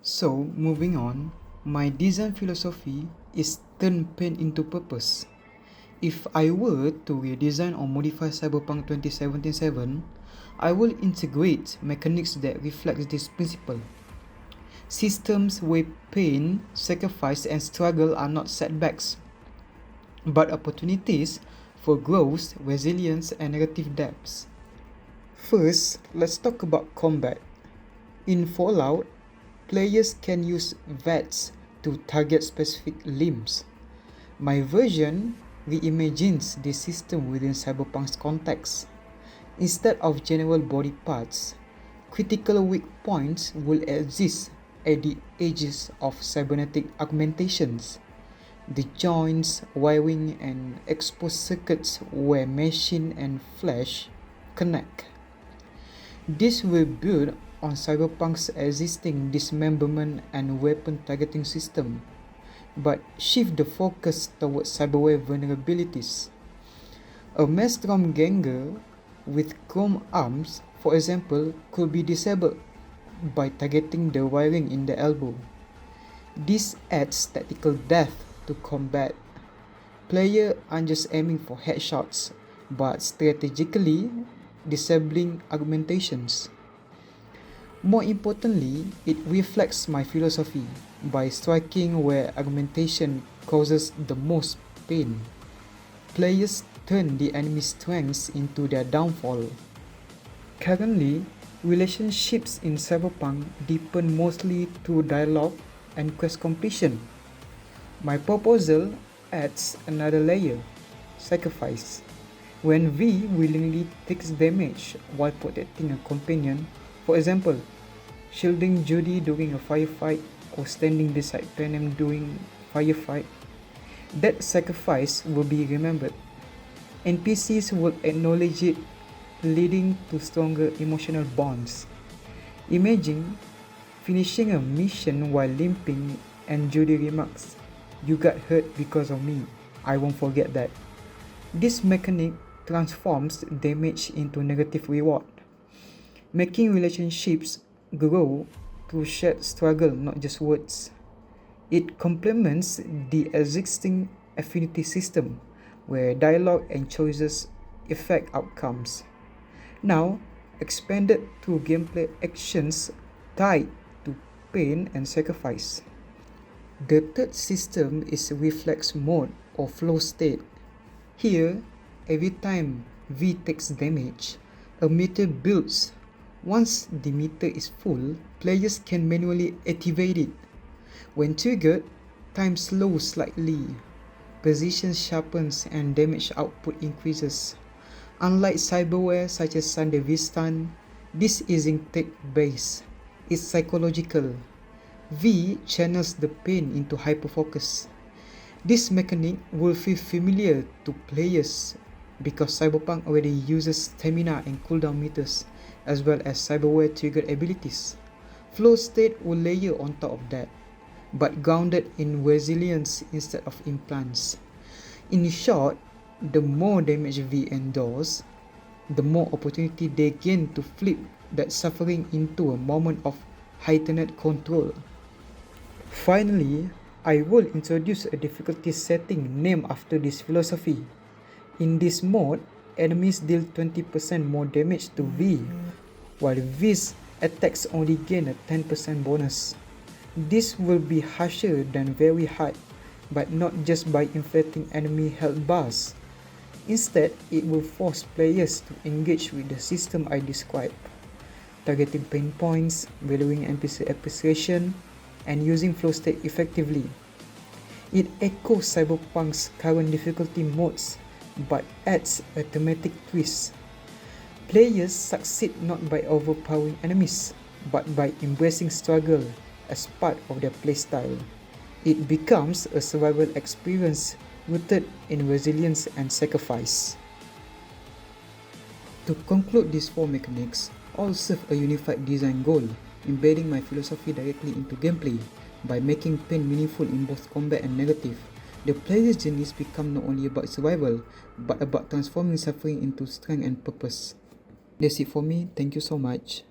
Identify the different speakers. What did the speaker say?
Speaker 1: So, moving on, my design philosophy is turn pain into purpose. If I were to redesign or modify Cyberpunk 2077, I will integrate mechanics that reflect this principle. Systems where pain, sacrifice, and struggle are not setbacks, but opportunities for growth, resilience, and narrative depth. First, let's talk about combat. In Fallout, players can use VATS to target specific limbs. My version reimagines this system within Cyberpunk's context. Instead of general body parts, critical weak points will exist at the edges of cybernetic augmentations. The joints, wiring, and exposed circuits where machine and flesh connect. This will build on Cyberpunk's existing dismemberment and weapon targeting system, but shift the focus towards cyberware vulnerabilities. A Maelstrom Ganger with chrome arms, for example, could be disabled by targeting the wiring in the elbow. This adds tactical depth to combat. Players aren't just aiming for headshots, but strategically disabling augmentations. More importantly, it reflects my philosophy by striking where augmentation causes the most pain. Players turn the enemy's strengths into their downfall. Currently, relationships in Cyberpunk deepen mostly through dialogue and quest completion. My proposal adds another layer: sacrifice. When V willingly takes damage while protecting a companion, for example, shielding Judy during a firefight or standing beside Panem during firefight, that sacrifice will be remembered. NPCs will acknowledge it, leading to stronger emotional bonds. Imagine finishing a mission while limping and Judy remarks, "You got hurt because of me. I won't forget that." This mechanic transforms damage into negative reward, making relationships grow through shared struggle, not just words. It complements the existing affinity system, where dialogue and choices affect outcomes. Now, expanded through gameplay actions tied to pain and sacrifice. The third system is reflex mode or flow state. Here, every time V takes damage, a meter builds. Once the meter is full, players can manually activate it. When triggered, time slows slightly, precision sharpens, and damage output increases. Unlike cyberware such as Sunday Vistan, this isn't tech-based, it's psychological. V channels the pain into hyperfocus. This mechanic will feel familiar to players because Cyberpunk already uses stamina and cooldown meters, as well as cyberware triggered abilities. Flow state will layer on top of that, but grounded in resilience instead of implants. In short, the more damage V endures, the more opportunity they gain to flip that suffering into a moment of heightened control. Finally, I will introduce a difficulty setting named after this philosophy. In this mode, enemies deal 20% more damage to V, while V's attacks only gain a 10% bonus. This will be harsher than very hard, but not just by inflating enemy health bars. Instead, it will force players to engage with the system I described, targeting pain points, valuing NPC appreciation, and using flow state effectively. It echoes Cyberpunk's current difficulty modes, but adds a thematic twist. Players succeed not by overpowering enemies, but by embracing struggle as part of their playstyle. It becomes a survival experience rooted in resilience and sacrifice. To conclude these four mechanics, all serve a unified design goal: embedding my philosophy directly into gameplay. By making pain meaningful in both combat and narrative, the player's journeys become not only about survival, but about transforming suffering into strength and purpose. That's it for me. Thank you so much.